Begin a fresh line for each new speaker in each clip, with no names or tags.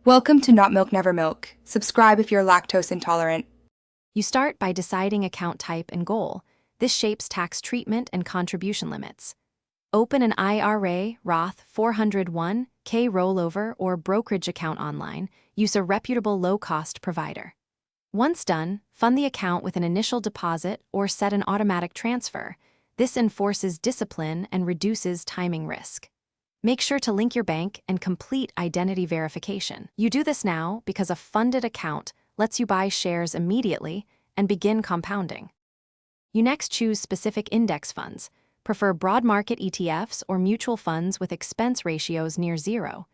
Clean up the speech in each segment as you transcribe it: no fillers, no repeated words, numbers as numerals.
Welcome to Not Milk Never Milk. Subscribe if you're lactose intolerant.
You start by deciding account type and goal. This shapes tax treatment and contribution limits. Open an IRA, Roth 401k rollover or brokerage account online. Use a reputable low-cost provider. Once done, fund the account with an initial deposit or set an automatic transfer. This enforces discipline and reduces timing risk. Make sure to link your bank and complete identity verification. You do this now because a funded account lets you buy shares immediately and begin compounding. You next choose specific index funds. Prefer broad market ETFs or mutual funds with expense ratios near 0,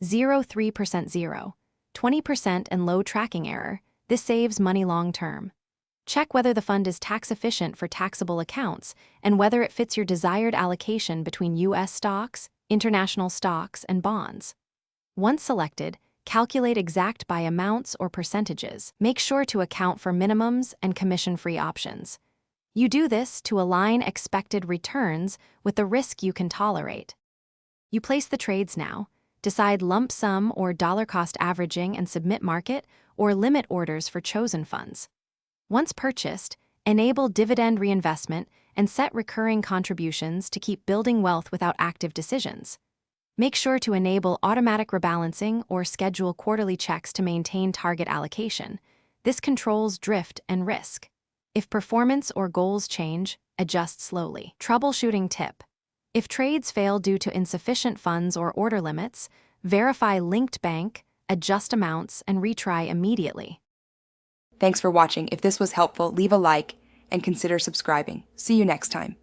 0.3%, 0, 20% and low tracking error. This saves money long term. Check whether the fund is tax efficient for taxable accounts and whether it fits your desired allocation between U.S. stocks, international stocks, and bonds. Once selected, calculate exact by amounts or percentages. Make sure to account for minimums and commission-free options. You do this to align expected returns with the risk you can tolerate. You place the trades now, decide lump sum or dollar cost averaging and submit market or limit orders for chosen funds. Once purchased, enable dividend reinvestment and set recurring contributions to keep building wealth without active decisions. Make sure to enable automatic rebalancing or schedule quarterly checks to maintain target allocation. This controls drift and risk. If performance or goals change, adjust slowly. Troubleshooting tip. If trades fail due to insufficient funds or order limits, verify linked bank, adjust amounts, and retry immediately.
Thanks for watching. If this was helpful, leave a like and consider subscribing. See you next time.